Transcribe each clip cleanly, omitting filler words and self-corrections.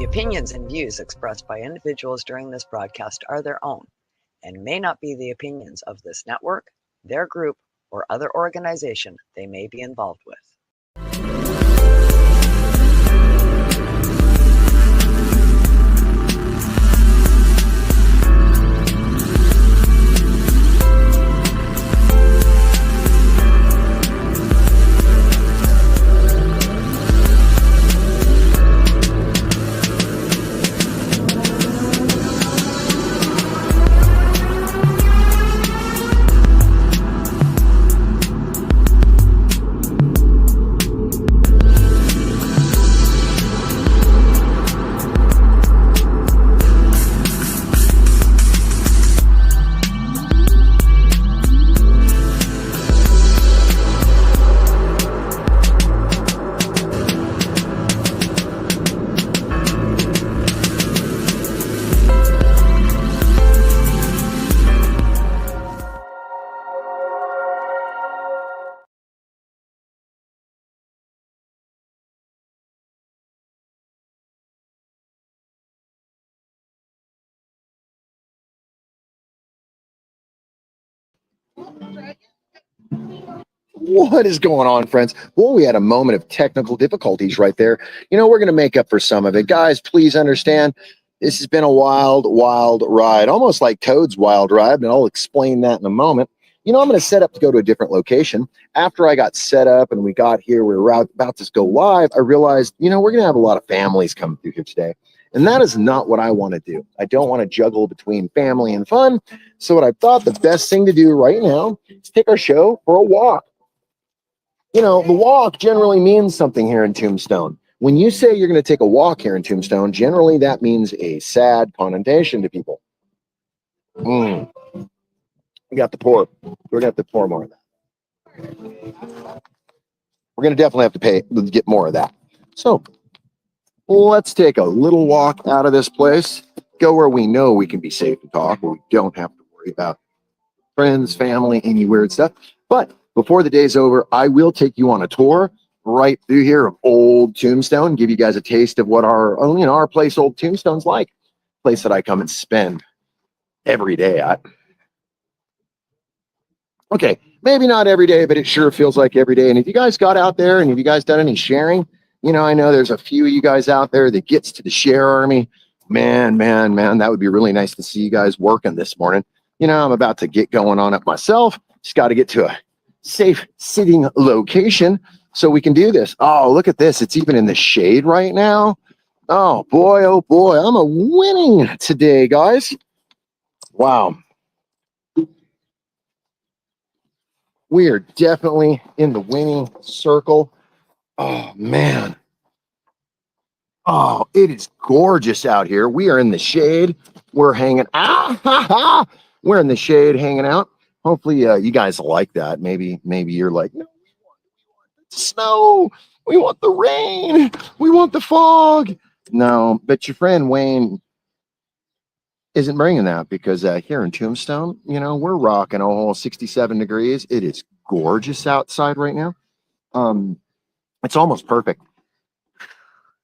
The opinions and views expressed by individuals during this broadcast are their own and may not be the opinions of this network, their group, or other organization they may be involved with. What is going on, friends? Well, we had a moment of technical difficulties right there. We're going to make up for some of it. Guys, please understand, this has been a wild, wild ride, almost like Toad's wild ride, and I'll explain that in a moment. I'm going to set up to go to a different location. After I got set up and we got here, we were about to go live, I realized, we're going to have a lot of families come through here today. And that is not what I want to do. I don't want to juggle between family and fun. So what I thought the best thing to do right now is take our show for a walk. The walk generally means something here in Tombstone. When you say you're going to take a walk here in Tombstone, generally that means a sad connotation to people. We got the pour. We're going to have to pour more of that. We're going to definitely have to get more of that. So let's take a little walk out of this place, go where we know we can be safe and talk, where we don't have to worry about friends, family, any weird stuff. But before the day's over, I will take you on a tour right through here of old Tombstone, give you guys a taste of what our place, Old Tombstone's like. Place that I come and spend every day at. Okay, maybe not every day, but it sure feels like every day. And if you guys got out there and if you guys done any sharing, I know there's a few of you guys out there that gets to the share army. Man, that would be really nice to see you guys working this morning. I'm about to get going on it myself. Just got to get to a safe sitting location so we can do this. Oh, look at this. It's even in the shade right now. Oh boy, I'm a winning today, guys. Wow. We are definitely in the winning circle. Oh man. Oh, it is gorgeous out here. We are in the shade. We're hanging out. We're in the shade hanging out. Hopefully you guys like that. Maybe you're like, no, we want the snow. We want the rain. We want the fog. No, but your friend Wayne isn't bringing that because here in Tombstone, we're rocking a whole 67 degrees. It is gorgeous outside right now. It's almost perfect.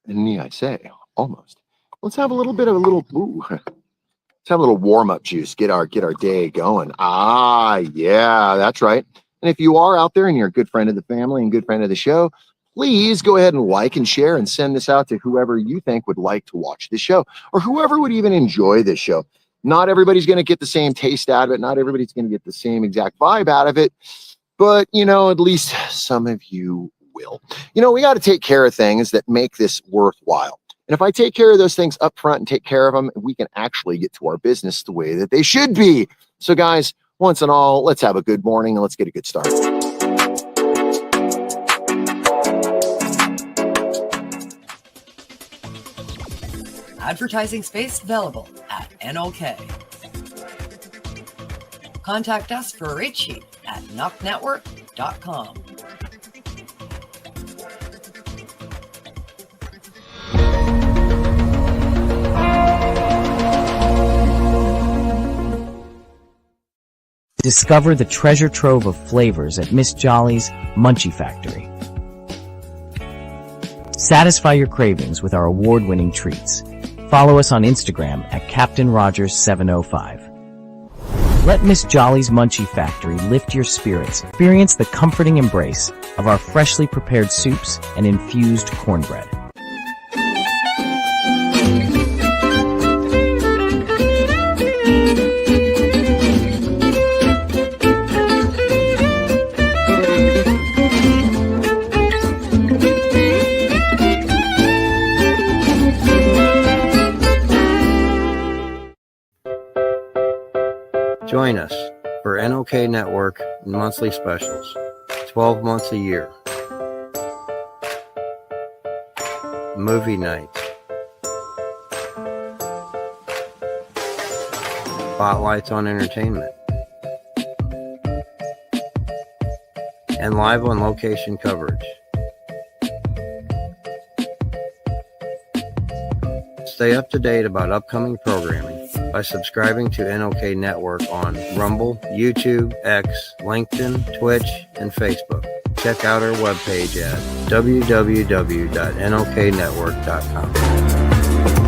And I say almost. Let's have a little bit of let's have a little warm-up juice, get our day going. Yeah, that's right. And if you are out there and you're a good friend of the family and good friend of the show, please go ahead and like and share and send this out to whoever you think would like to watch this show or whoever would even enjoy this show. Not everybody's going to get the same taste out of it. Not everybody's going to get the same exact vibe out of it. But, at least some of you will. We got to take care of things that make this worthwhile. And if I take care of those things up front and take care of them, we can actually get to our business the way that they should be. So guys, once and all, let's have a good morning and let's get a good start. Advertising space available at NOK. Contact us for a rate sheet at knocknetwork.com. Discover the treasure trove of flavors at Miss Jolly's Munchie Factory. Satisfy your cravings with our award-winning treats. Follow us on Instagram at Captain Rogers 705. Let Miss Jolly's Munchie Factory lift your spirits. Experience the comforting embrace of our freshly prepared soups and infused cornbread. Join us for NOK Network monthly specials, 12 months a year. Movie nights. Spotlights on entertainment. And live on location coverage. Stay up to date about upcoming programming by subscribing to NOK Network on Rumble, YouTube, X, LinkedIn, Twitch, and Facebook. Check out our webpage at www.noknetwork.com.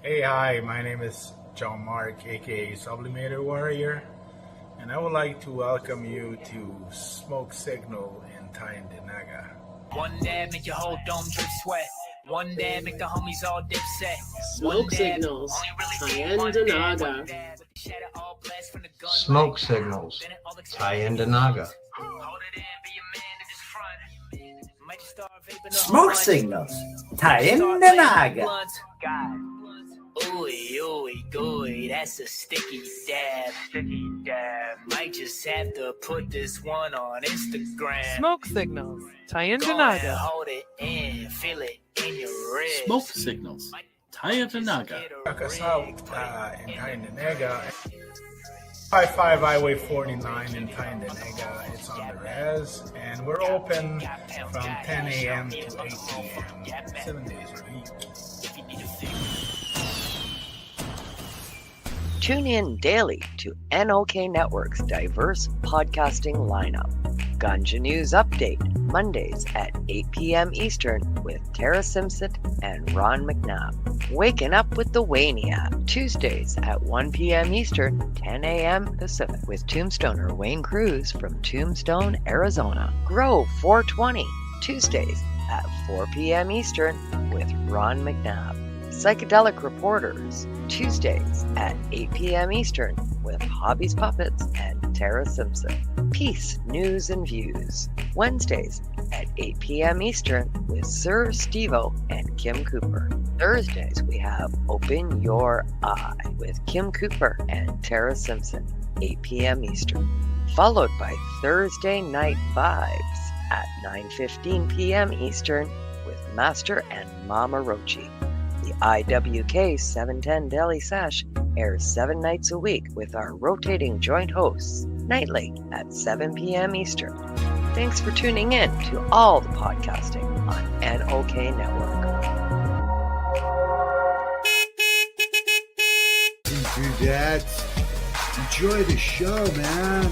Hey, hi, my name is John Mark, aka Sublimator Warrior, and I would like to welcome you to Smoke Signal in Tyndinaga. One dab make your whole dome drip sweat. One dab make the homies all dip set. Smoke Signals, Tyndinaga. Smoke Signals, Tyndinaga. Smoke Signals, Tyndinaga. Ooey, ooey, gooey, that's a sticky dab. Might just have to put this one on Instagram. Smoke Signals, Go ahead, Tyndinaga. hold it in, feel it in your wrist. Smoke Signals, Tyndinaga. Check us out in Tyndinaga. 55 Highway 49 in Tyndinaga. It's on the res, and we're open from 10 a.m. to 8 p.m. 7 days a week. Tune in daily to NOK Network's diverse podcasting lineup. Ganja News Update, Mondays at 8 p.m. Eastern with Tara Simpson and Ron McNabb. Waking Up with the Wayniac, Tuesdays at 1 p.m. Eastern, 10 a.m. Pacific with Tombstoner Wayne Cruz from Tombstone, Arizona. Grow 420, Tuesdays at 4 p.m. Eastern with Ron McNabb. Psychedelic Reporters, Tuesdays at 8 p.m. Eastern with Hobbies Puppets and Tara Simpson. Peace, News and Views, Wednesdays at 8 p.m. Eastern with Sir Stevo and Kim Cooper. Thursdays we have Open Your Eye with Kim Cooper and Tara Simpson, 8 p.m. Eastern. Followed by Thursday Night Vibes at 9:15 p.m. Eastern with Master and Mama Rochi. The IWK 710 Daily Sesh airs 7 nights a week with our rotating joint hosts, nightly at 7 p.m. Eastern. Thanks for tuning in to all the podcasting on NOK Network. Dudettes, enjoy the show, man.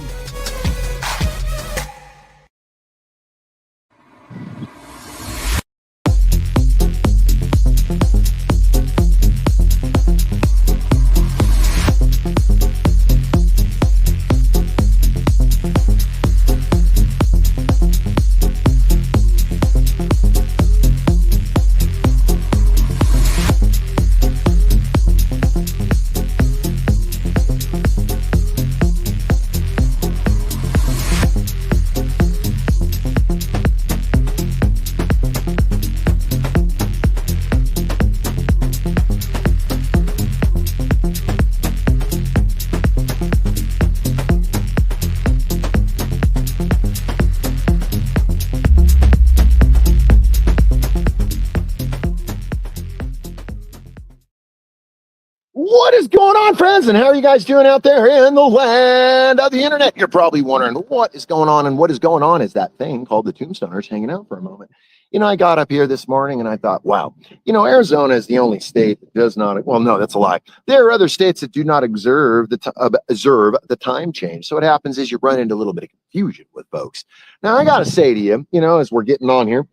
What is going on, friends? And how are you guys doing out there in the land of the internet? You're probably wondering what is going on, and what is going on is that thing called the Tombstoners hanging out for a moment. You know, I got up here this morning and I thought, wow, you know, Arizona is the only state that does not, well, no, that's a lie. There are other states that do not observe the time change. So what happens is you run into a little bit of confusion with folks. Now, I got to say to you, you know, as we're getting on here,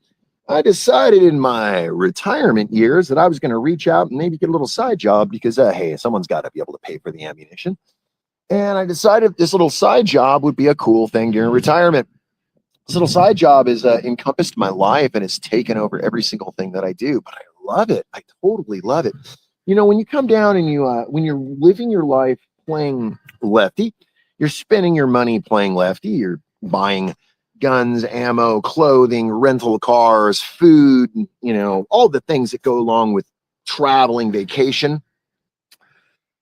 I decided in my retirement years that I was going to reach out and maybe get a little side job because, hey, someone's got to be able to pay for the ammunition. And I decided this little side job would be a cool thing during retirement. This little side job has encompassed my life and it's taken over every single thing that I do, but I love it. I totally love it. You know, when you come down and when you're living your life playing lefty, you're spending your money playing lefty, you're buying guns, ammo, clothing, rental cars, food, you know, all the things that go along with traveling, vacation.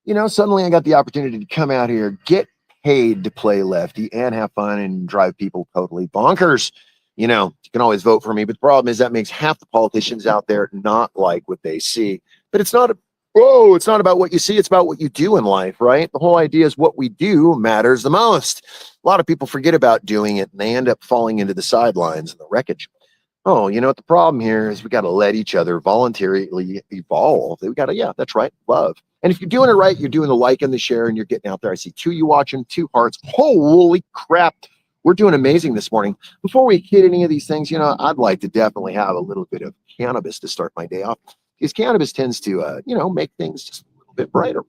You know, suddenly I got the opportunity to come out here, get paid to play lefty and have fun and drive people totally bonkers. You know, you can always vote for me, but the problem is that makes half the politicians out there not like what they see. But it's not it's not about what you see, it's about what you do in life, right? The whole idea is what we do matters the most. A lot of people forget about doing it and they end up falling into the sidelines and the wreckage. Oh, you know what the problem here is? We got to let each other voluntarily evolve. We got to, yeah, that's right, love. And if you're doing it right, you're doing the like and the share and you're getting out there. I see 2 you watching, 2 hearts. Holy crap. We're doing amazing this morning. Before we hit any of these things, you know, I'd like to definitely have a little bit of cannabis to start my day off because cannabis tends to, you know, make things just a little bit brighter.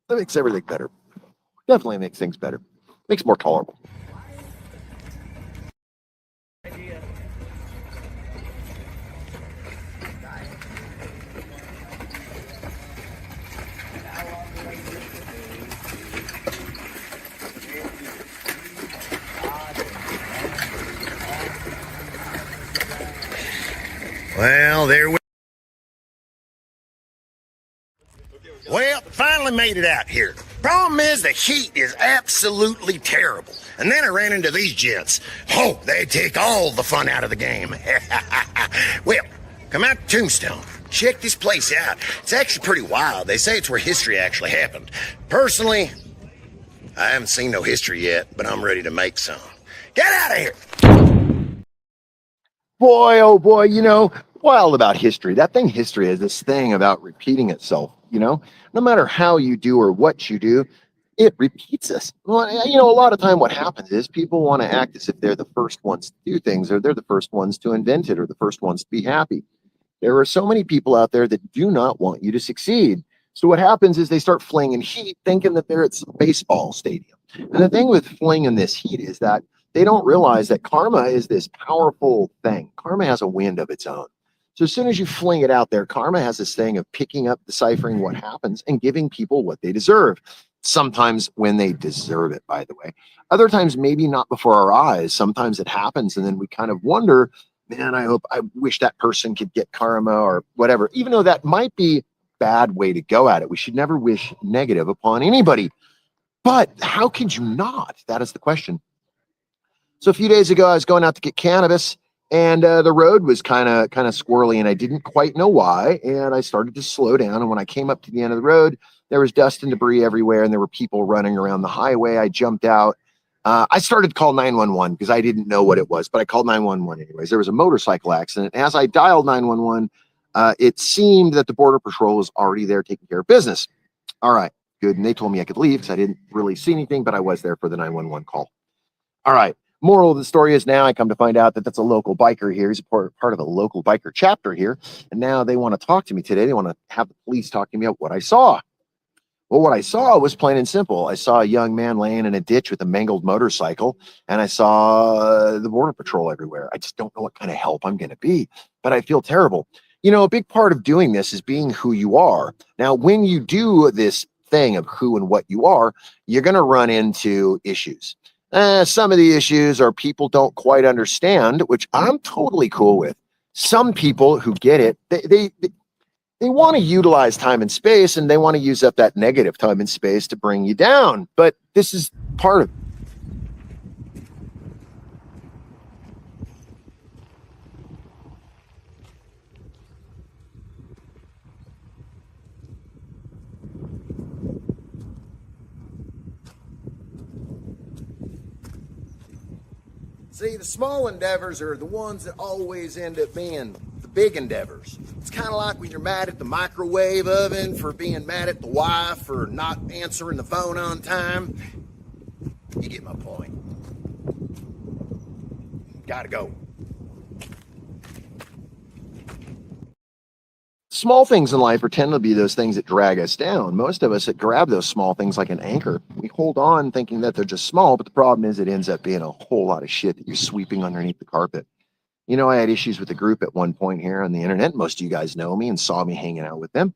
That makes everything better. Definitely makes things better. Makes it more tolerable. Well, there we Well, finally made it out here. Problem is the heat is absolutely terrible. And then I ran into these gents. Oh, they take all the fun out of the game. Well, come out to Tombstone. Check this place out. It's actually pretty wild. They say it's where history actually happened. Personally, I haven't seen no history yet, but I'm ready to make some. Get out of here! Boy, oh boy, you know, wild about history. That thing, history, is this thing about repeating itself, you know? No matter how you do or what you do, it repeats us. Well, you know, a lot of time what happens is people want to act as if they're the first ones to do things, or they're the first ones to invent it, or the first ones to be happy. There are so many people out there that do not want you to succeed. So what happens is they start flinging heat thinking that they're at a baseball stadium. And the thing with flinging this heat is that they don't realize that karma is this powerful thing. Karma has a wind of its own. So as soon as you fling it out there, karma has this thing of picking up, deciphering what happens and giving people what they deserve. Sometimes when they deserve it, by the way. Other times, maybe not before our eyes. Sometimes it happens and then we kind of wonder, man, I wish that person could get karma or whatever, even though that might be a bad way to go at it. We should never wish negative upon anybody. But how could you not? That is the question. So a few days ago, I was going out to get cannabis and the road was kind of squirrely and I didn't quite know why. And I started to slow down. And when I came up to the end of the road, there was dust and debris everywhere and there were people running around the highway. I jumped out. I started to call 911 because I didn't know what it was, but I called 911 anyways. There was a motorcycle accident. As I dialed 911, it seemed that the Border Patrol was already there taking care of business. All right, good. And they told me I could leave because I didn't really see anything, but I was there for the 911 call. All right. Moral of the story is now I come to find out that that's a local biker here. He's a part of a local biker chapter here. And now they want to talk to me today. They want to have the police talk to me about what I saw. Well, what I saw was plain and simple. I saw a young man laying in a ditch with a mangled motorcycle, and I saw the Border Patrol everywhere. I just don't know what kind of help I'm going to be, but I feel terrible. You know, a big part of doing this is being who you are. Now, when you do this thing of who and what you are, you're going to run into issues. Some of the issues are people don't quite understand, which I'm totally cool with. Some people who get it, they want to utilize time and space, and they want to use up that negative time and space to bring you down. But this is part of it. See, the small endeavors are the ones that always end up being the big endeavors. It's kind of like when you're mad at the microwave oven for being mad at the wife for not answering the phone on time. You get my point. Gotta go. Small things in life tend to be those things that drag us down. Most of us that grab those small things like an anchor. We hold on thinking that they're just small, but the problem is it ends up being a whole lot of shit that you're sweeping underneath the carpet. You know, I had issues with the group at one point here on the internet. Most of you guys know me and saw me hanging out with them.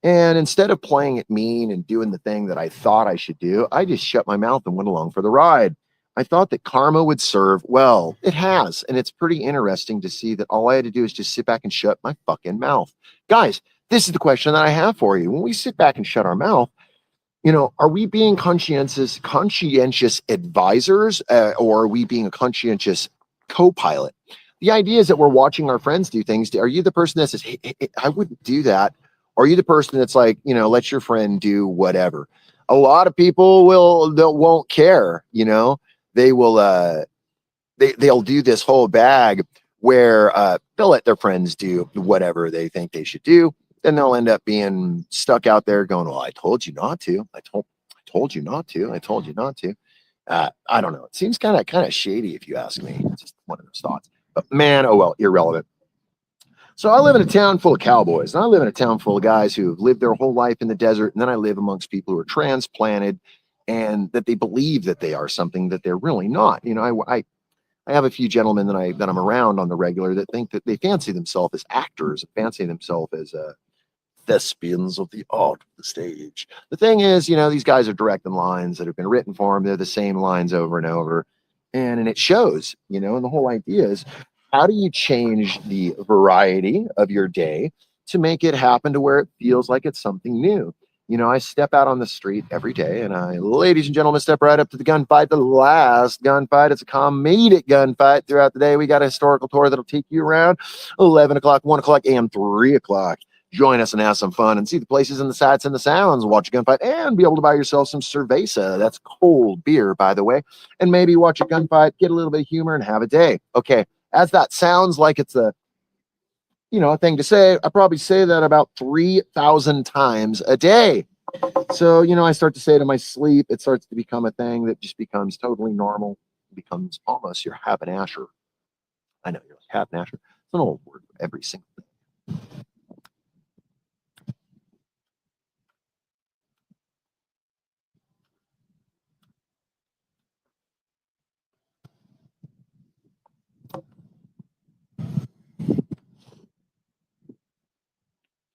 And instead of playing it mean and doing the thing that I thought I should do, I just shut my mouth and went along for the ride. I thought that karma would serve. Well, it has. And it's pretty interesting to see that all I had to do is just sit back and shut my fucking mouth. Guys, this is the question that I have for you. When we sit back and shut our mouth, you know, are we being conscientious advisors, or are we being a conscientious co-pilot? The idea is that we're watching our friends do things. Are you the person that says, hey, I wouldn't do that? Or are you the person that's like, you know, let your friend do whatever? A lot of people won't care, you know. They will they'll do this whole bag where they'll let their friends do whatever they think they should do. Then they'll end up being stuck out there going, well, I told you not to. I told you not to. I told you not to. I don't know. It seems kind of shady if you ask me. It's just one of those thoughts. But man, oh well, irrelevant. So I live in a town full of cowboys, and I live in a town full of guys who have lived their whole life in the desert, and then I live amongst people who are transplanted and that they believe that they are something that they're really not. You know, I have a few gentlemen that I'm around on the regular that think that they fancy themselves as actors, fancy themselves as thespians of the art of the stage. The thing is, you know, these guys are directing lines that have been written for them. They're the same lines over and over, and it shows, you know. And the whole idea is, how do you change the variety of your day to make it happen to where it feels like it's something new? You know, I step out on the street every day and ladies and gentlemen, step right up to the gunfight, the last gunfight. It's a comedic gunfight throughout the day. We got a historical tour that'll take you around 11 o'clock, 1 o'clock, and 3 o'clock. Join us and have some fun and see the places and the sights and the sounds, watch a gunfight, and be able to buy yourself some cerveza. That's cold beer, by the way. And maybe watch a gunfight, get a little bit of humor, and have a day. Okay, as that sounds like it's a thing to say, I probably say that about 3,000 times a day. So, you know, I start to say to my sleep, it starts to become a thing that just becomes totally normal. It becomes almost your haberdasher. I know, you're like, haberdasher. It's an old word for every single thing.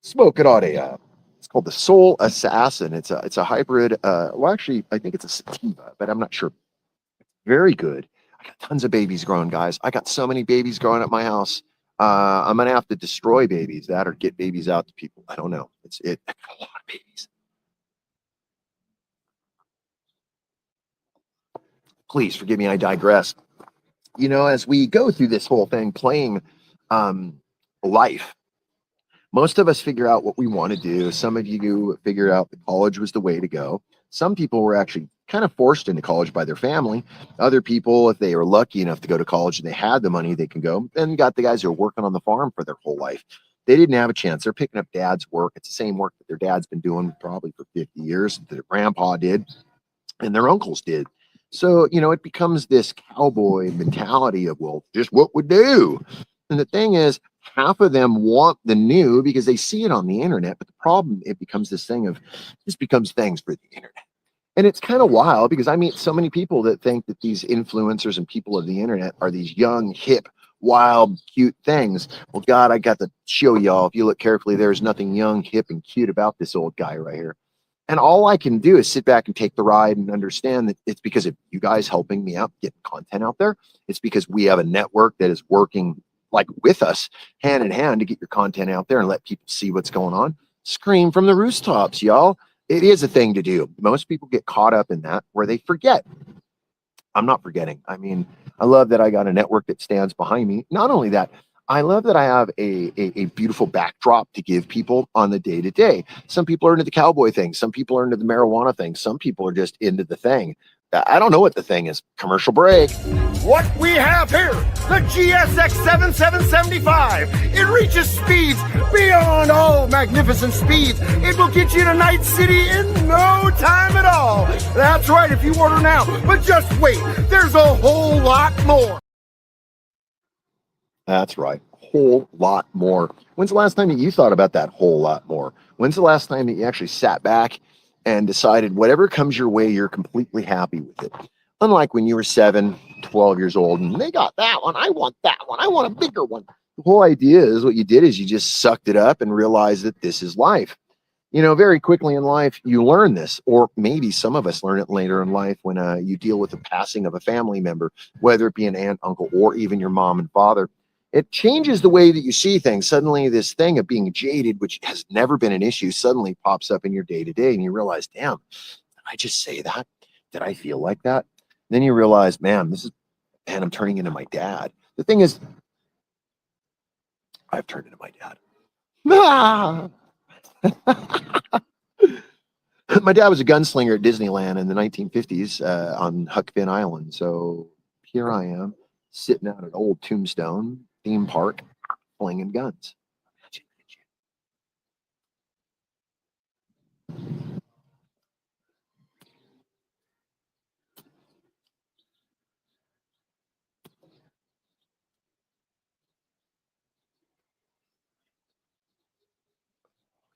Smoke it on it's called the Soul Assassin. It's a hybrid. Well, actually, I think it's a sativa, but I'm not sure. Very good. I got tons of babies growing, guys. I got so many babies growing at my house. I'm gonna have to destroy babies, that or get babies out to people. I don't know. I got a lot of babies. Please forgive me. I digress. You know, as we go through this whole thing, playing life. Most of us figure out what we want to do. Some of you figured out that college was the way to go. Some people were actually kind of forced into college by their family. Other people, if they were lucky enough to go to college and they had the money, they can go. And got the guys who are working on the farm for their whole life. They didn't have a chance. They're picking up dad's work. It's the same work that their dad's been doing probably for 50 years, that their grandpa did, and their uncles did. So, you know, it becomes this cowboy mentality of, well, just what we do. And the thing is, half of them want the new because they see it on the internet. But the problem, it becomes this thing of, this becomes things for the internet. And it's kind of wild because I meet so many people that think that these influencers and people of the internet are these young, hip, wild, cute things. Well, God, I got to show y'all. If you look carefully, there's nothing young, hip, and cute about this old guy right here. And all I can do is sit back and take the ride and understand that it's because of you guys helping me out, getting content out there. It's because we have a network that is working like with us hand in hand to get your content out there and let people see what's going on. Scream from the rooftops, y'all. It is a thing to do. Most people get caught up in that where they forget. I'm not forgetting. I mean, I love that I got a network that stands behind me. Not only that, I love that I have a beautiful backdrop to give people on the day to day. Some people are into the cowboy thing. Some people are into the marijuana thing. Some people are just into the thing. I don't know what the thing is. Commercial break. What we have here, the GSX 7775. It reaches speeds beyond all magnificent speeds. It will get you to Night City in no time at all. That's right, if you order now. But just wait, there's a whole lot more. That's right. Whole lot more. When's the last time that you thought about that whole lot more? When's the last time that you actually sat back and decided whatever comes your way, you're completely happy with it? Unlike when you were 7, 12 years old and they got that one, I want that one, I want a bigger one. The whole idea is what you did is you just sucked it up and realized that this is life. You know, very quickly in life, you learn this, or maybe some of us learn it later in life when you deal with the passing of a family member, whether it be an aunt, uncle, or even your mom and father. It changes the way that you see things. Suddenly this thing of being jaded, which has never been an issue, suddenly pops up in your day-to-day and you realize, damn, did I just say that? Did I feel like that? And then you realize, man, I'm turning into my dad. The thing is, I've turned into my dad. My dad was a gunslinger at Disneyland in the 1950s on Huck Finn Island. So here I am sitting out at old Tombstone theme park, flinging guns.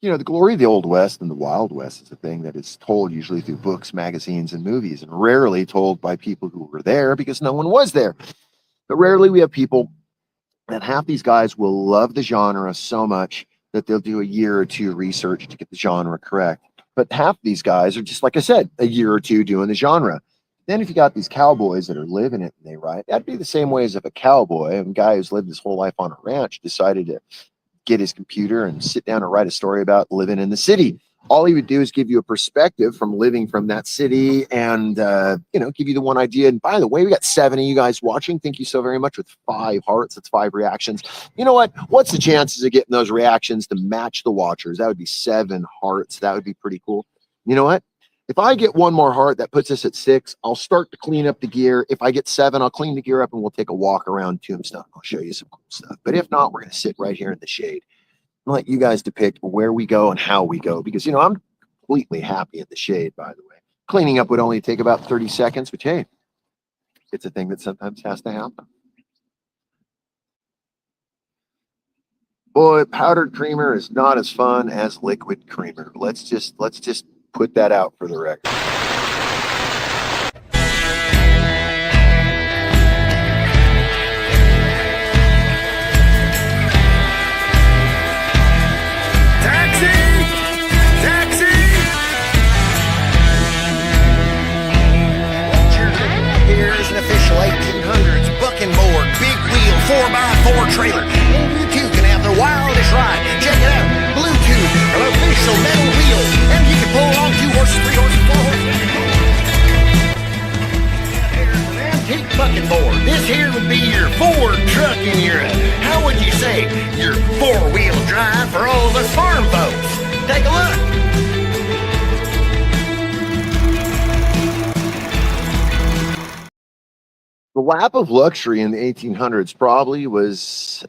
You know, the glory of the Old West and the Wild West is a thing that is told usually through books, magazines, and movies, and rarely told by people who were there because no one was there. But rarely we have people that half these guys will love the genre so much that they'll do a year or two research to get the genre correct. But half these guys are just, like I said, a year or two doing the genre. Then if you got these cowboys that are living it and they write, that'd be the same way as if a cowboy, a guy who's lived his whole life on a ranch, decided to get his computer and sit down and write a story about living in the city. All he would do is give you a perspective from living from that city and, give you the one idea. And by the way, we got 7 of you guys watching. Thank you so very much with 5 hearts. That's 5 reactions. You know what? What's the chances of getting those reactions to match the watchers? That would be 7 hearts. That would be pretty cool. You know what? If I get 1 more heart, that puts us at 6. I'll start to clean up the gear. If I get 7, I'll clean the gear up and we'll take a walk around Tombstone. I'll show you some cool stuff. But if not, we're going to sit right here in the shade and let you guys depict where we go and how we go. Because, I'm completely happy in the shade, by the way. Cleaning up would only take about 30 seconds, which, hey, it's a thing that sometimes has to happen. Boy, powdered creamer is not as fun as liquid creamer. Let's just put that out for the record. Here's an official 1800s bucking board, big wheel, 4x4 trailer. And you too can have the wildest ride. Check it out, Bluetooth, an official metal wheel, and you can pull along 2 horses, 3 horses, 4 horses. Here's an antique bucking board. This here would be your Ford truck in your, how would you say, your 4-wheel drive for all of us farm folks. Take a look. The lap of luxury in the 1800s probably was,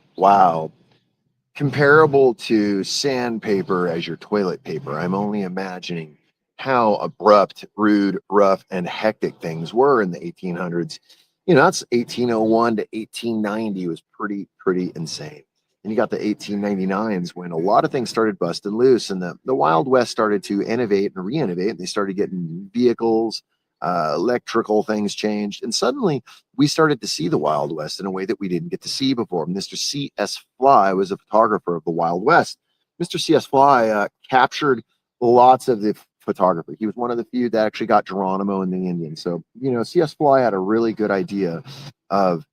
comparable to sandpaper as your toilet paper. I'm only imagining how abrupt, rude, rough, and hectic things were in the 1800s. That's 1801 to 1890 was pretty insane. And you got the 1899s when a lot of things started busting loose and the Wild West started to innovate and re-innovate. And they started getting vehicles, electrical things changed. And suddenly we started to see the Wild West in a way that we didn't get to see before. Mr. C.S. Fly was a photographer of the Wild West. Mr. C.S. Fly captured lots of the photography. He was one of the few that actually got Geronimo and the Indians. So, C.S. Fly had a really good idea of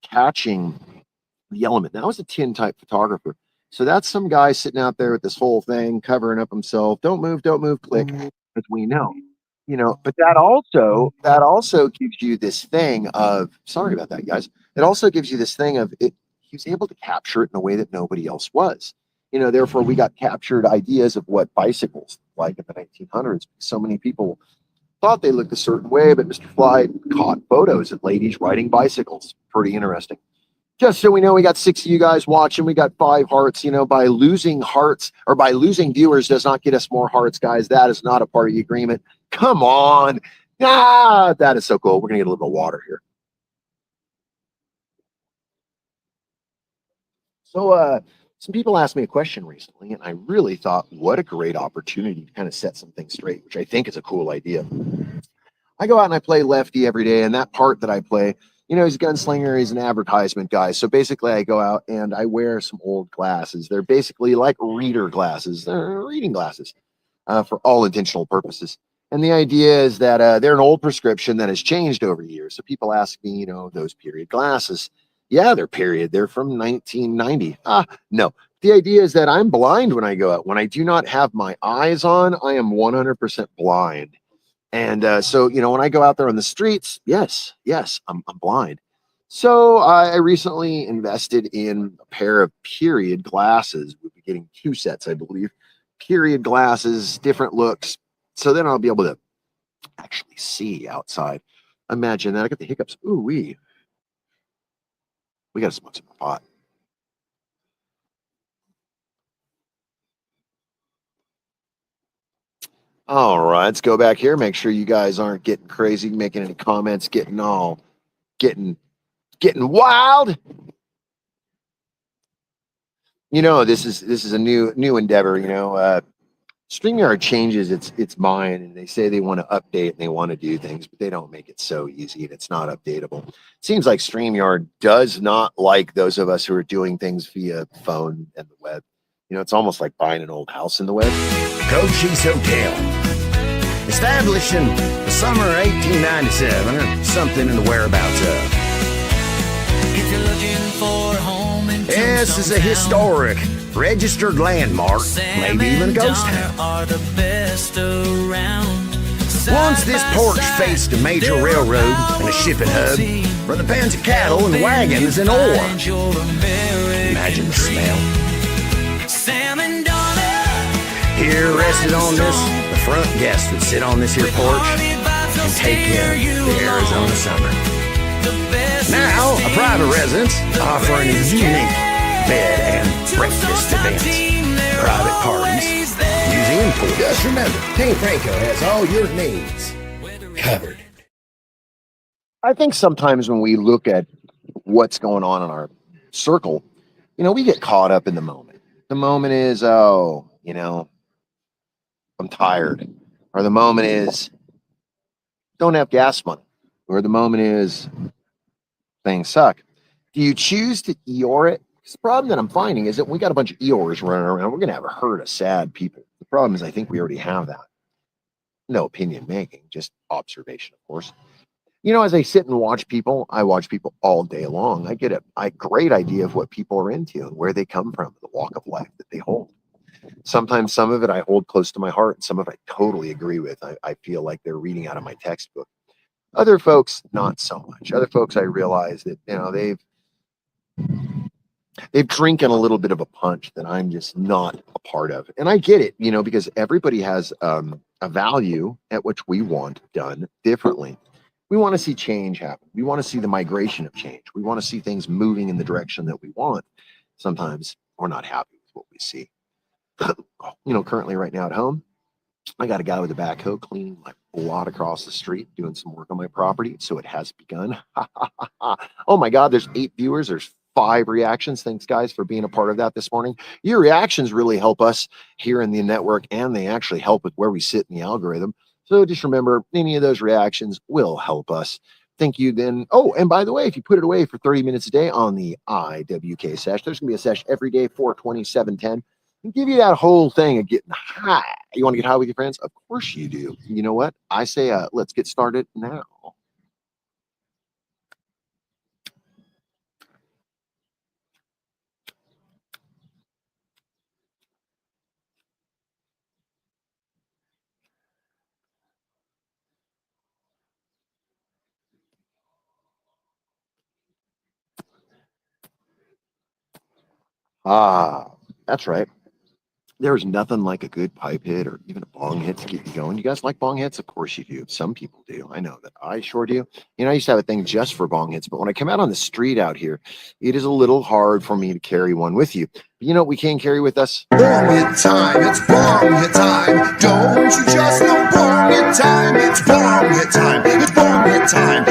catching the element. Now, I was a tin type photographer. So that's some guy sitting out there with this whole thing, covering up himself. Don't move, click, as we know. But that also gives you this thing of, sorry about that, guys. It also gives you this thing of it. He was able to capture it in a way that nobody else was. Therefore we got captured ideas of what bicycles like in the 1900s. So many people thought they looked a certain way, but Mr. Fly caught photos of ladies riding bicycles. Pretty interesting. Just so we know, we got 6 of you guys watching. We got 5 hearts. By losing hearts or by losing viewers does not get us more hearts, guys. That is not a part of the agreement. Come on. That is so cool. We're going to get a little bit of water here. So, some people asked me a question recently, and I really thought, what a great opportunity to kind of set some things straight, which I think is a cool idea. I go out and I play lefty every day, and that part that I play, he's a gunslinger, he's an advertisement guy. So basically, I go out and I wear some old glasses. They're basically like reader glasses. They're reading glasses for all intentional purposes. And the idea is that they're an old prescription that has changed over years. So people ask me, those period glasses. Yeah, they're period. They're from 1990. No. The idea is that I'm blind when I go out. When I do not have my eyes on, I am 100% blind. And so, when I go out there on the streets, yes, I'm blind. So I recently invested in a pair of period glasses. We'll be getting 2 sets, I believe. Period glasses, different looks. So then I'll be able to actually see outside. Imagine that. I got the hiccups. Ooh, we got to smoke some pot. All right, let's go back here. Make sure you guys aren't getting crazy, making any comments, getting wild. This is a new endeavor. StreamYard changes its mind, and they say they want to update and they want to do things, but they don't make it so easy, and it's not updatable. It seems like StreamYard does not like those of us who are doing things via phone and the web. It's almost like buying an old house in the web. Cochise Hotel. Established in the summer of 1897 or something in the whereabouts of. If you're looking for a home in This is a historic, registered landmark, maybe even a ghost town. are the best around. Once this porch faced a major railroad and a shipping hub for the pens of cattle and wagons and ore. Imagine the smell. Sam and Donna. Here rested on this, the front guest would sit on this here porch and take in the Arizona summer. Now, a private residence offering a unique bed and breakfast events, private parties, museum tours. Just remember, Team Franco has all your needs covered. I think sometimes when we look at what's going on in our circle, we get caught up in the moment. The moment is, I'm tired. Or the moment is, don't have gas money. Or the moment is, things suck. Do you choose to Eeyore it? Because the problem that I'm finding is that we got a bunch of Eeyores running around. We're going to have a herd of sad people. The problem is I think we already have that. No opinion making, just observation, of course. As I sit and watch people, I watch people all day long. I get a great idea of what people are into and where they come from, the walk of life that they hold. Sometimes some of it I hold close to my heart, and some of it I totally agree with. I feel like they're reading out of my textbook. Other folks, not so much. Other folks, I realize that they've drinking a little bit of a punch that I'm just not a part of, and I get it, because everybody has a value at which we want done differently. We want to see change happen. We want to see the migration of change. We want to see things moving in the direction that we want. Sometimes we're not happy with what we see. Currently right now at home, I got a guy with a backhoe cleaning my lot across the street, doing some work on my property. So it has begun. Oh my God, there's 8 viewers. There's 5 reactions. Thanks, guys, for being a part of that this morning. Your reactions really help us here in the network, and they actually help with where we sit in the algorithm. So just remember, any of those reactions will help us. Thank you then. Oh, and by the way, if you put it away for 30 minutes a day on the IWK sesh, there's going to be a sesh every day, 420, 710. And give you that whole thing of getting high. You want to get high with your friends? Of course you do. You know what? I say, let's get started now. That's right. There's nothing like a good pipe hit or even a bong hit to get you going. You guys like bong hits? Of course you do. Some people do. I know that I sure do. I used to have a thing just for bong hits, but when I come out on the street out here, it is a little hard for me to carry one with you. But you know what we can carry with us? Bong hit time, it's bong hit time. Don't you just know bong hit time? It's bong hit time, it's bong hit time.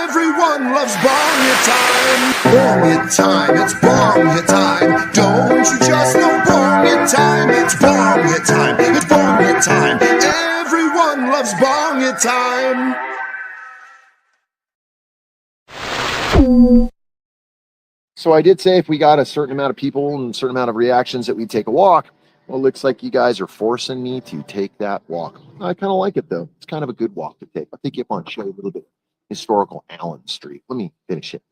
Everyone loves bong hit time. Bong hit time, it's bong hit time. Don't you just know bong hit time? It's bong hit time, it's bong hit time. Everyone loves bong hit time. So I did say if we got a certain amount of people and a certain amount of reactions that we'd take a walk. Well, it looks like you guys are forcing me to take that walk. I kind of like it, though. It's kind of a good walk to take. I think you want to show you a little bit of historical Allen Street. Let me finish it.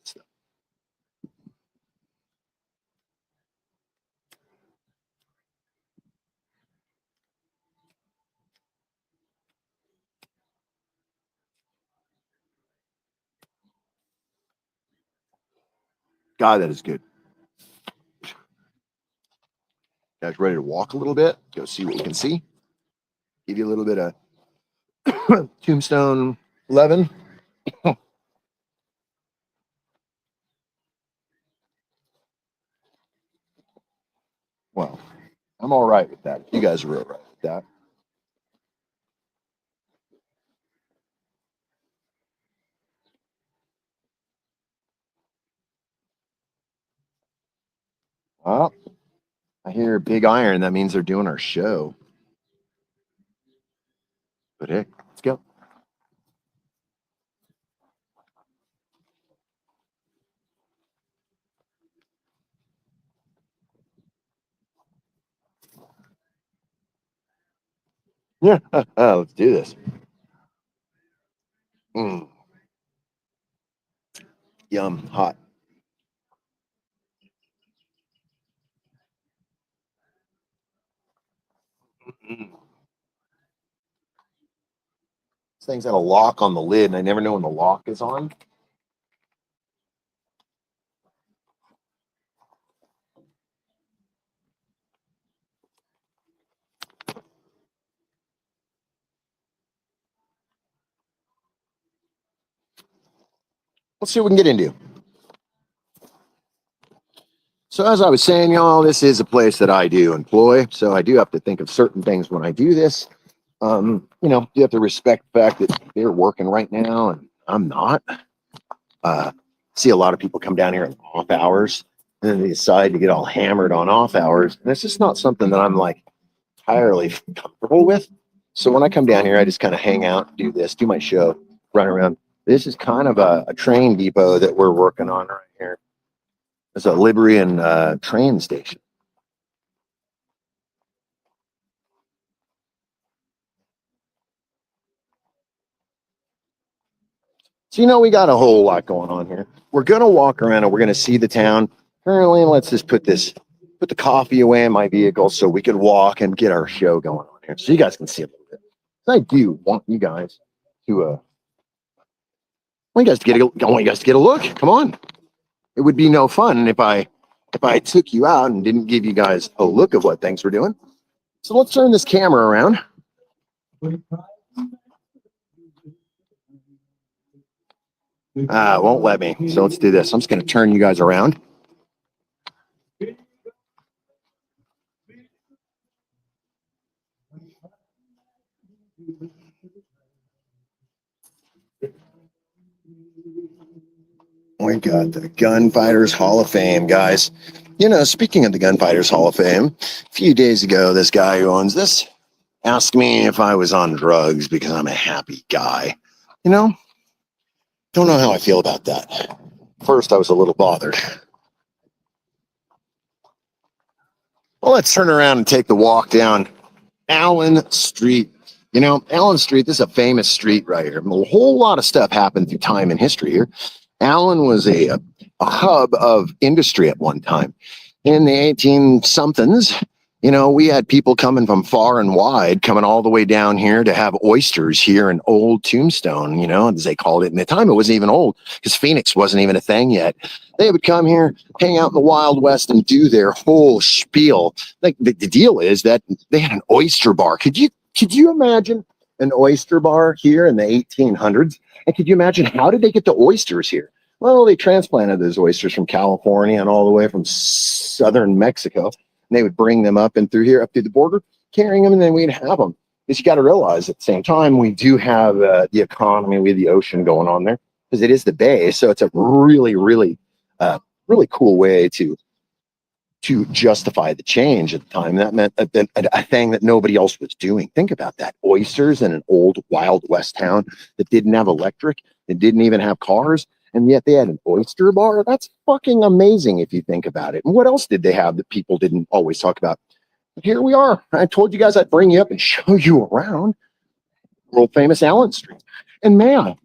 God, that is good. Guys, ready to walk a little bit? Go see what you can see. Give you a little bit of Tombstone 11. Well, I'm all right with that. You guys are all right with that. Well, I hear Big Iron. That means they're doing our show. But hey, let's go. Yeah, let's do this. Yum, hot. This thing's got a lock on the lid, and I never know when the lock is on. Let's see what we can get into. So as I was saying, y'all, this is a place that I do employ. So I do have to think of certain things when I do this. You have to respect the fact that they're working right now and I'm not. See a lot of people come down here in off hours and then they decide to get all hammered on off hours. And it's just not something that I'm like entirely comfortable with. So when I come down here, I just kind of hang out, do this, do my show, run around. This is kind of a train depot that we're working on right here. It's a Liberian train station. So, we got a whole lot going on here. We're going to walk around and we're going to see the town. Currently, let's just put the coffee away in my vehicle so we can walk and get our show going on here. So you guys can see a little bit. I do want you guys to, I want you guys to get a look. Come on. It would be no fun if I took you out and didn't give you guys a look of what things we're doing. So let's turn this camera around. It won't let me. So let's do this. I'm just going to turn you guys around. We got the Gunfighters Hall of Fame, guys. Speaking of the Gunfighters Hall of Fame, a few days ago, this guy who owns this asked me if I was on drugs because I'm a happy guy. Don't know how I feel about that. First, I was a little bothered. Well, let's turn around and take the walk down Allen Street. Allen Street, this is a famous street right here. A whole lot of stuff happened through time and history here. Allen was a hub of industry at one time. In the 18-somethings, You know, we had people coming from far and wide, coming all the way down here to have oysters here in Old Tombstone, you know, as they called it. In the time, it wasn't even old because Phoenix wasn't even a thing yet. They would come here, hang out in the Wild West, and do their whole spiel. Like the deal is that they had an oyster bar. Could you imagine an oyster bar here in the 1800s? And could you imagine how did they get the oysters here? Well, they transplanted those oysters from California and all the way from southern Mexico. And they would bring them up and through here, up through the border, carrying them, and then we'd have them. Because you got to realize at the same time, we do have the economy with the ocean going on there because it is the bay. So it's a really, really, really cool way to justify the change at the time. That meant a thing that nobody else was doing. Think about that. Oysters in an old Wild West town that didn't have electric, that didn't even have cars, and yet they had an oyster bar. That's fucking amazing if you think about it. And what else did they have that people didn't always talk about? But here we are. I told you guys I'd bring you up and show you around world famous Allen Street. And man,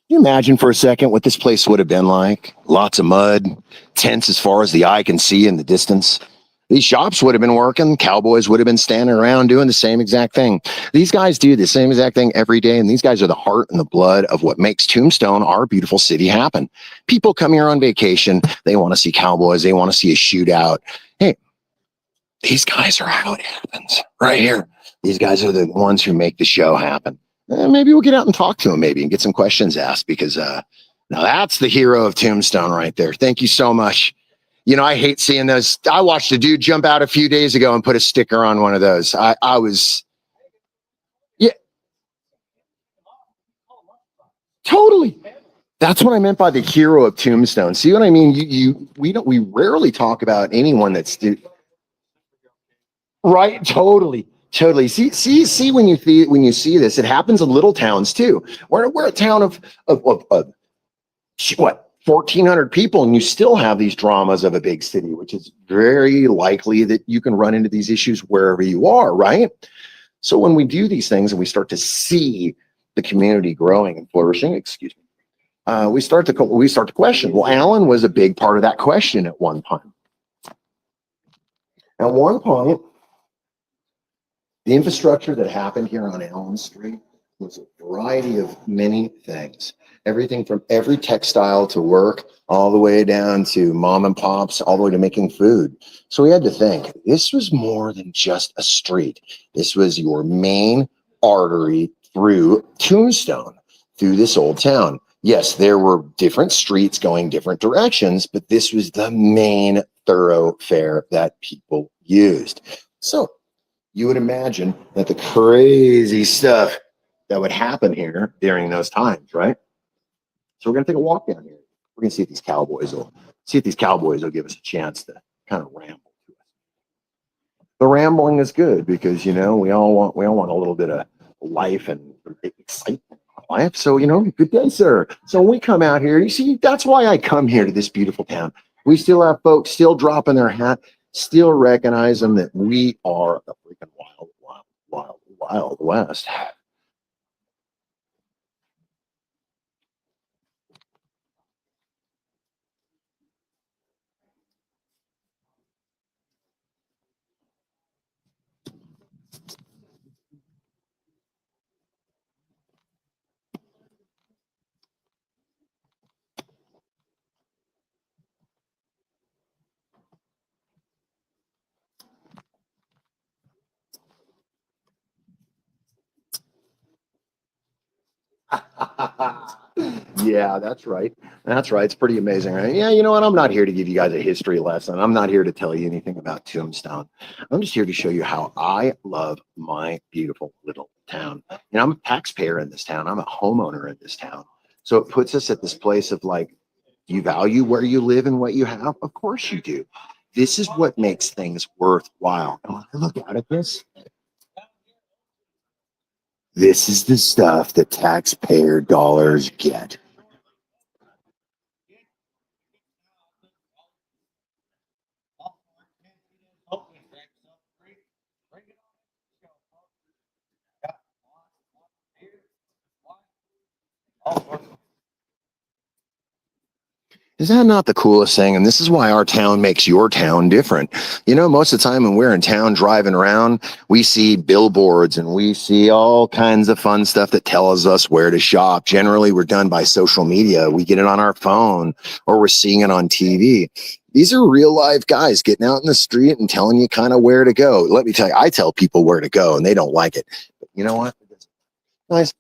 can you imagine for a second what this place would have been like? Lots of mud, tents as far as the eye can see in the distance. These shops would have been working. Cowboys would have been standing around doing the same exact thing. These guys do the same exact thing every day, and these guys are the heart and the blood of what makes Tombstone, our beautiful city, happen. People come here on vacation. They want to see cowboys. They want to see a shootout. Hey, these guys are how it happens right here. These guys are the ones who make the show happen. Maybe we'll get out and talk to them maybe and get some questions asked because now that's the hero of Tombstone right there. Thank you so much. You know, I hate seeing those. I watched a dude jump out a few days ago and put a sticker on one of those. I was, yeah, totally. That's what I meant by the hero of Tombstone. See what I mean? We rarely talk about anyone that's right. Totally. Totally. See when you see this, it happens in little towns too. We're a town of what 1,400 people, and you still have these dramas of a big city, which is very likely that you can run into these issues wherever you are, right? So when we do these things and we start to see the community growing and flourishing, excuse me, we start to question. Well, Allen was a big part of that question at one point. At one point, the infrastructure that happened here on Allen Street was a variety of many things. Everything from every textile to work, all the way down to mom and pops, all the way to making food. So we had to think, this was more than just a street. This was your main artery through Tombstone, through this old town. Yes, there were different streets going different directions, but this was the main thoroughfare that people used. So you would imagine that the crazy stuff that would happen here during those times, right? So we're gonna take a walk down here. We're gonna see if these cowboys will give us a chance to kind of ramble. The rambling is good because you know we all want a little bit of life and excitement in life. So you know, good day, sir. So when we come out here, you see, that's why I come here to this beautiful town. We still have folks still dropping their hat, still recognizing that we are the freaking wild west. Yeah, that's right. That's right. It's pretty amazing, right? Yeah, you know what? I'm not here to give you guys a history lesson. I'm not here to tell you anything about Tombstone. I'm just here to show you how I love my beautiful little town. You know, I'm a taxpayer in this town. I'm a homeowner in this town. So it puts us at this place of like, do you value where you live and what you have? Of course you do. This is what makes things worthwhile. And when I look out at this is the stuff that taxpayer dollars get. Is that not the coolest thing? And this is why our town makes your town different. You know, most of the time when we're in town driving around, we see billboards and we see all kinds of fun stuff that tells us where to shop. Generally, we're done by social media. We get it on our phone or we're seeing it on TV. These are real live guys getting out in the street and telling you kind of where to go. Let me tell you, I tell people where to go and they don't like it. But you know what? Nice.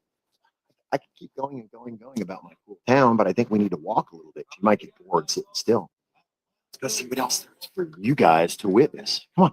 I could keep going and going and going about my cool town, but I think we need to walk a little bit. You might get bored sitting still. Let's go see what else there is for you guys to witness. Come on.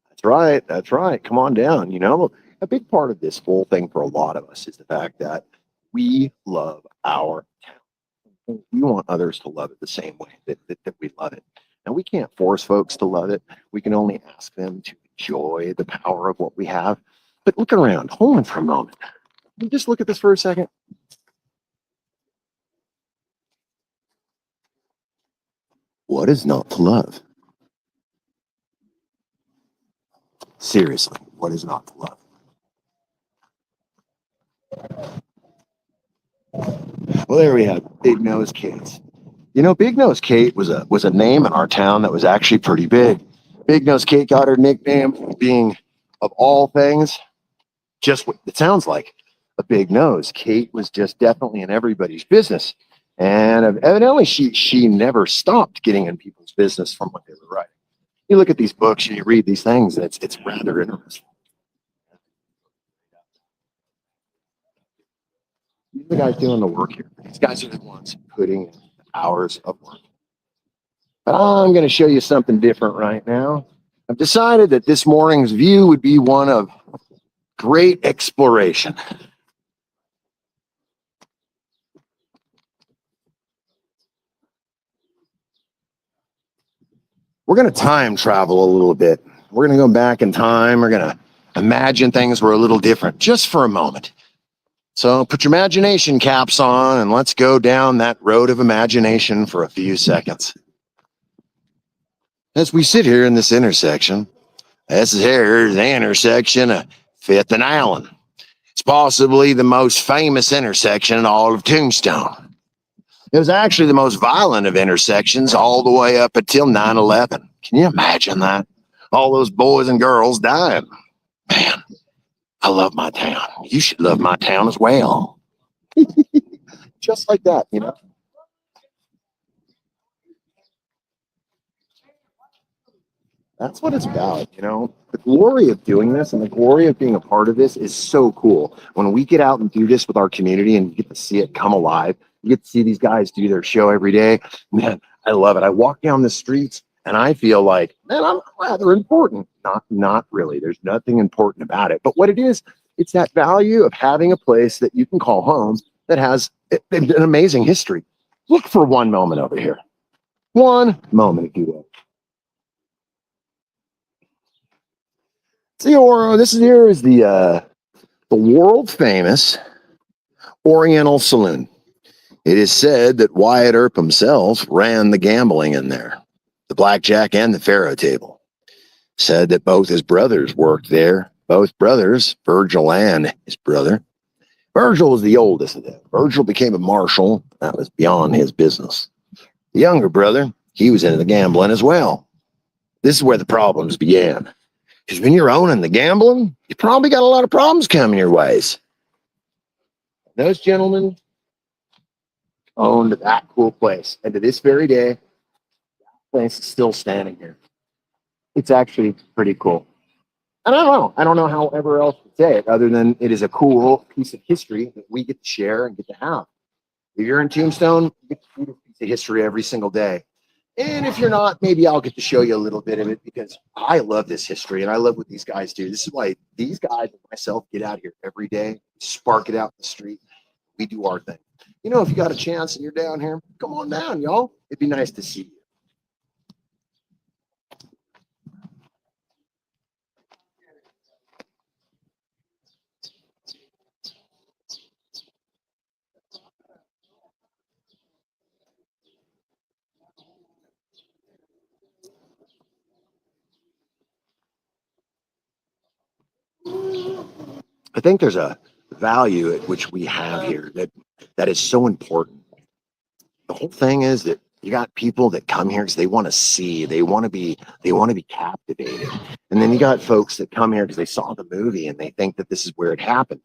That's right. That's right. Come on down. You know, a big part of this whole thing for a lot of us is the fact that we love our town. We want others to love it the same way that we love it. Now, we can't force folks to love it. We can only ask them to enjoy the power of what we have. But look around. Hold on for a moment. Just look at this for a second. What is not to love? Seriously, what is not to love? Well, there we have Big Nose Kate. You know, Big Nose Kate was a name in our town that was actually pretty big. Big Nose Kate got her nickname from being, of all things, just what it sounds like, a big nose. Kate was just definitely in everybody's business. And evidently she never stopped getting in people's business from what they were writing. You look at these books and you read these things, and it's rather interesting. These are the guys doing the work here. These guys are the ones putting in hours of work. But I'm going to show you something different right now. I've decided that this morning's view would be one of great exploration. We're going to time travel a little bit. We're going to go back in time. We're going to imagine things were a little different just for a moment. So put your imagination caps on and let's go down that road of imagination for a few seconds. As we sit here in this intersection, this is here the intersection of 5th and Allen. It's possibly the most famous intersection in all of Tombstone. It was actually the most violent of intersections all the way up until 9/11. Can you imagine that? All those boys and girls dying. Man, I love my town. You should love my town as well. Just like that, you know? That's what it's about, you know? The glory of doing this and the glory of being a part of this is so cool. When we get out and do this with our community and you get to see it come alive, you get to see these guys do their show every day. Man, I love it. I walk down the streets and I feel like, man, I'm rather important. Not really. There's nothing important about it. But what it is, it's that value of having a place that you can call home that has an amazing history. Look for one moment over here. One moment, if you will. This here is the world famous Oriental Saloon. It is said that Wyatt Earp himself ran the gambling in there, the blackjack and the faro table. Said that both his brothers worked there. Both brothers, Virgil and his brother. Virgil was the oldest of them. Virgil became a marshal. That was beyond his business. The younger brother, he was into the gambling as well. This is where the problems began. Because when you're owning the gambling, you probably got a lot of problems coming your ways. Those gentlemen owned that cool place. And to this very day, that place is still standing here. It's actually pretty cool. And I don't know however else to say it other than it is a cool piece of history that we get to share and get to have. If you're in Tombstone, you get to see this piece of history every single day. And if you're not, maybe I'll get to show you a little bit of it because I love this history and I love what these guys do. This is why these guys and myself get out here every day, spark it out in the street. We do our thing. You know, if you got a chance and you're down here, come on down, y'all. It'd be nice to see you. think there's a value at which we have here that is so important. The whole thing is that you got people that come here because they want to see, they want to be captivated. And then you got folks that come here because they saw the movie and they think that this is where it happened.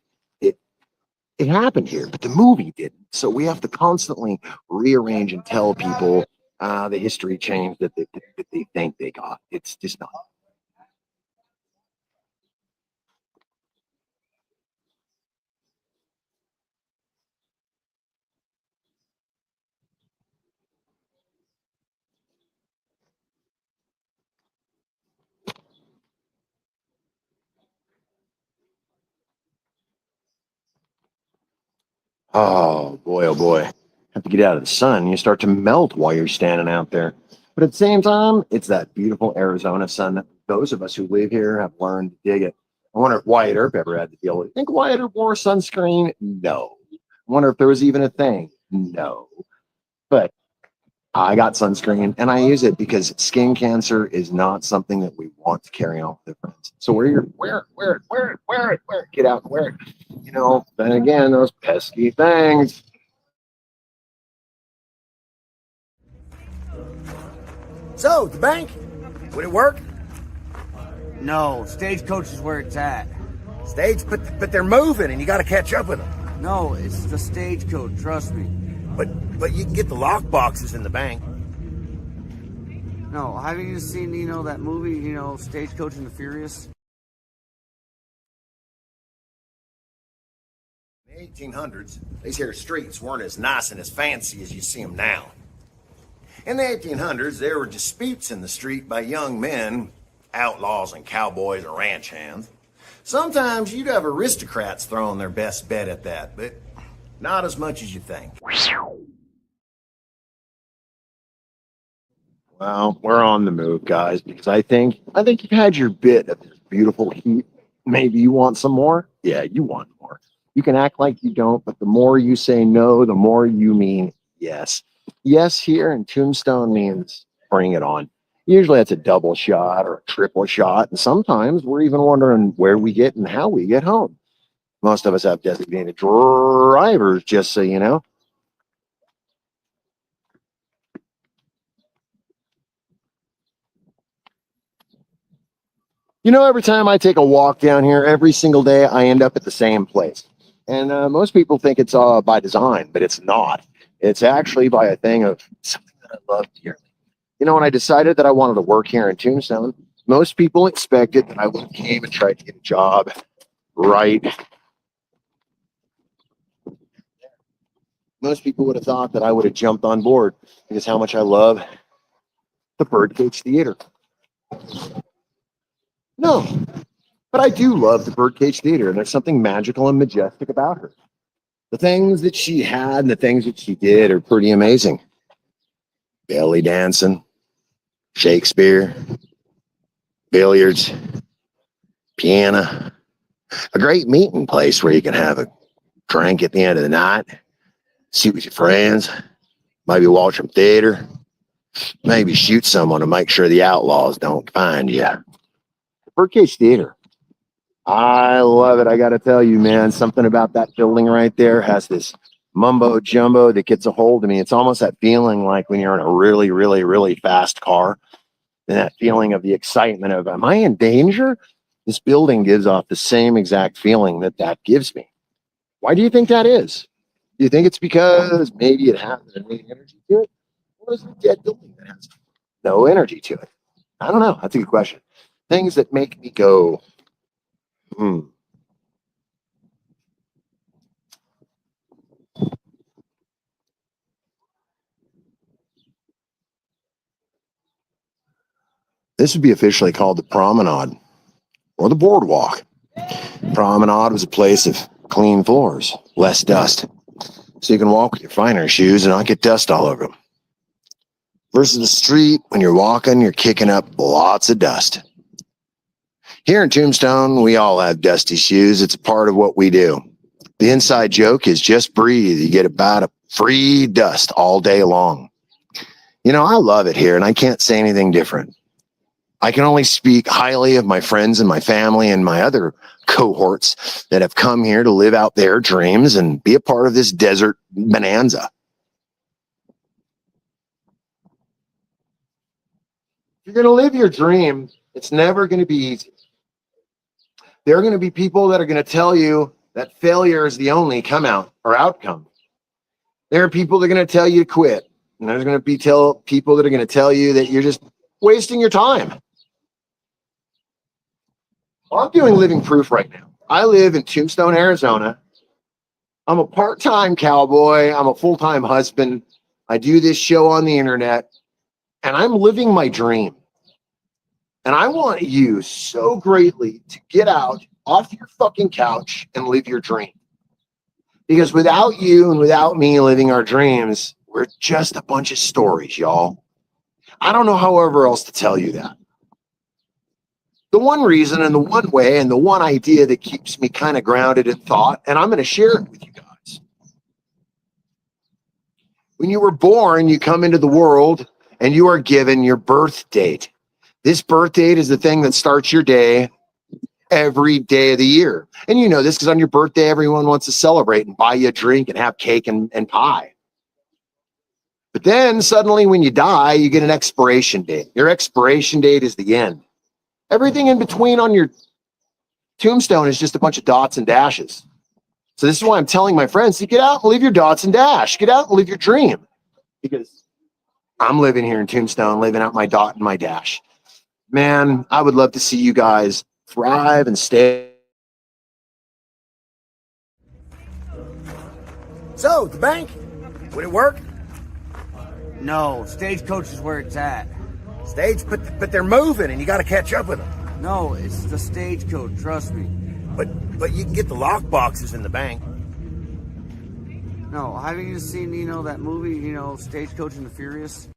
It happened here, but the movie didn't. So we have to constantly rearrange and tell people the history change that they think they got. It's just not. Oh boy, oh boy. Have to get out of the sun. You start to melt while you're standing out there. But at the same time, it's that beautiful Arizona sun that those of us who live here have learned to dig it. I wonder if Wyatt Earp ever had to deal with it. Think Wyatt Earp wore sunscreen? No. I wonder if there was even a thing? No. But I got sunscreen and I use it because skin cancer is not something that we want to carry on with our friends. So wear it, get out and wear it. You know, then again, those pesky things. So, the bank, would it work? No, Stagecoach is where it's at. But they're moving and you got to catch up with them. No, it's the Stagecoach, trust me. But you can get the lock boxes in the bank. No, haven't you seen, that movie, Stagecoach and the Furious? In the 1800s, these here streets weren't as nice and as fancy as you see them now. In the 1800s, there were disputes in the street by young men, outlaws and cowboys and ranch hands. Sometimes you'd have aristocrats throwing their best bet at that, but not as much as you think. Well, we're on the move, guys, because I think you've had your bit of this beautiful heat. Maybe you want some more? Yeah, you want more. You can act like you don't, but the more you say no, the more you mean yes. Yes here in Tombstone means bring it on. Usually it's a double shot or a triple shot, and sometimes we're even wondering where we get and how we get home. Most of us have designated drivers, just so you know. You know, every time I take a walk down here, every single day, I end up at the same place. And most people think it's by design, but it's not. It's actually by a thing of something that I love dearly. You know, when I decided that I wanted to work here in Tombstone, most people expected that I would have came and tried to get a job right. Most people would have thought that I would have jumped on board because how much I love the Birdcage Theater. No, but I do love the Birdcage Theater, and there's something magical and majestic about her. The things that she had and the things that she did are pretty amazing. Belly dancing, Shakespeare, billiards, piano, a great meeting place where you can have a drink at the end of the night, sit with your friends, maybe watch some theater, maybe shoot someone to make sure the outlaws don't find you. Birdcage Theater. I love it. I got to tell you, man, something about that building right there has this mumbo jumbo that gets a hold of me. It's almost that feeling like when you're in a really, really, really fast car, and that feeling of the excitement of, am I in danger? This building gives off the same exact feeling that gives me. Why do you think that is? Do you think it's because maybe it has an innate energy to it? Or is it a dead building that has no energy to it? I don't know. That's a good question. Things that make me go, This would be officially called the Promenade or the Boardwalk. Promenade was a place of clean floors, less dust, so you can walk with your finer shoes and not get dust all over them. Versus the street, when you're walking, you're kicking up lots of dust. Here in Tombstone, we all have dusty shoes. It's a part of what we do. The inside joke is just breathe. You get about a free dust all day long. You know, I love it here, and I can't say anything different. I can only speak highly of my friends and my family and my other cohorts that have come here to live out their dreams and be a part of this desert bonanza. If you're going to live your dream, it's never going to be easy. There are going to be people that are going to tell you that failure is the only come out or outcome. There are people that are going to tell you to quit. And there's going to be people that are going to tell you that you're just wasting your time. Well, I'm doing living proof right now. I live in Tombstone, Arizona. I'm a part-time cowboy. I'm a full-time husband. I do this show on the internet, and I'm living my dream. And I want you so greatly to get out off your fucking couch and live your dream. Because without you and without me living our dreams, we're just a bunch of stories, y'all. I don't know however else to tell you that. The one reason and the one way and the one idea that keeps me kind of grounded in thought, and I'm going to share it with you guys. When you were born, you come into the world and you are given your birth date. This birth date is the thing that starts your day every day of the year. And you know this because on your birthday, everyone wants to celebrate and buy you a drink and have cake and pie. But then suddenly when you die, you get an expiration date. Your expiration date is the end. Everything in between on your tombstone is just a bunch of dots and dashes. So this is why I'm telling my friends to get out and live your dots and dash. Get out and live your dream. Because I'm living here in Tombstone, living out my dot and my dash. Man, I would love to see you guys thrive and stay. So, the bank, would it work? No, Stagecoach is where it's at. Stage, but they're moving and you got to catch up with them. No, it's the Stagecoach, trust me. But you can get the lock boxes in the bank. No, haven't you seen, that movie, Stagecoach and the Furious?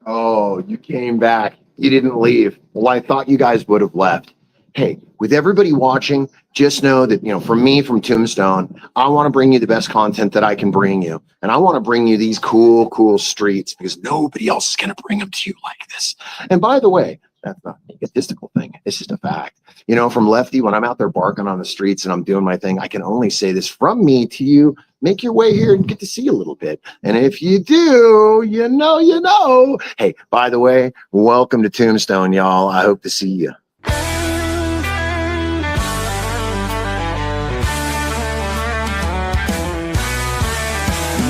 Oh, you came back. You didn't leave. Well, I thought you guys would have left. Hey, with everybody watching, just know that, from me, from Tombstone, I want to bring you the best content that I can bring you. And I want to bring you these cool streets because nobody else is going to bring them to you like this. And by the way, that's not an egotistical thing. It's just a fact. From Lefty, when I'm out there barking on the streets and I'm doing my thing, I can only say this from me to you. Make your way here and get to see a little bit. And if you do, you know. Hey, by the way, welcome to Tombstone, y'all. I hope to see you.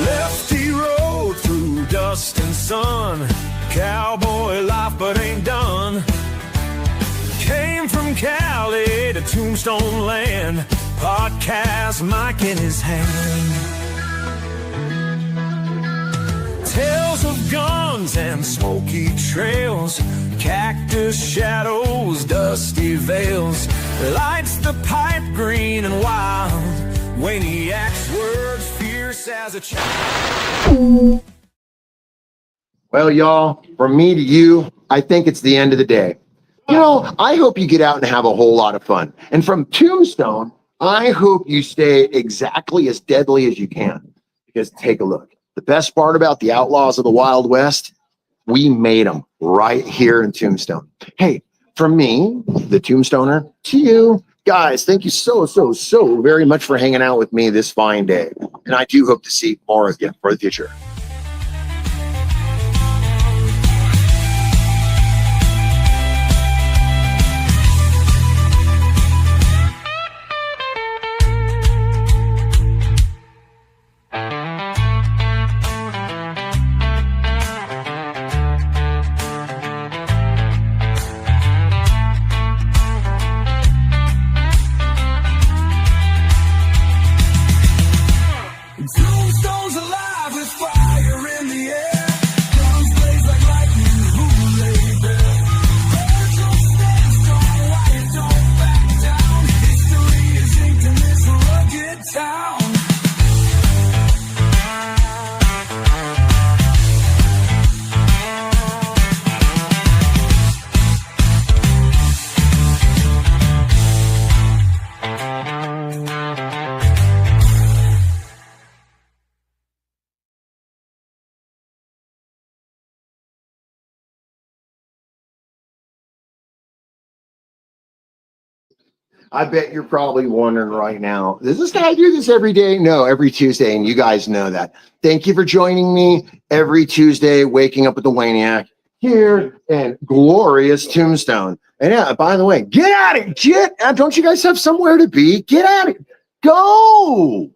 Lefty rode through dust and sun. Cowboy life, but ain't done. Came from Cali to Tombstone land. Podcast mic in his hand. Tales of guns and smoky trails. Cactus shadows, dusty veils. Lights the pipe green and wild. Wayniac's words fierce as a child. Well, y'all, from me to you, I think it's the end of the day. I hope you get out and have a whole lot of fun. And from Tombstone, I hope you stay exactly as deadly as you can. Because take a look. The best part about the Outlaws of the Wild West, we made them right here in Tombstone. Hey, from me, the Tombstoner, to you, guys, thank you so very much for hanging out with me this fine day. And I do hope to see more of you for the future. Tombstone's alive with fire. I bet you're probably wondering right now, does this guy do this every day? No, every Tuesday, and you guys know that. Thank you for joining me every Tuesday, waking up with the Wayniac here in glorious Tombstone. And yeah, by the way, get at it, don't you guys have somewhere to be? Get at it, go!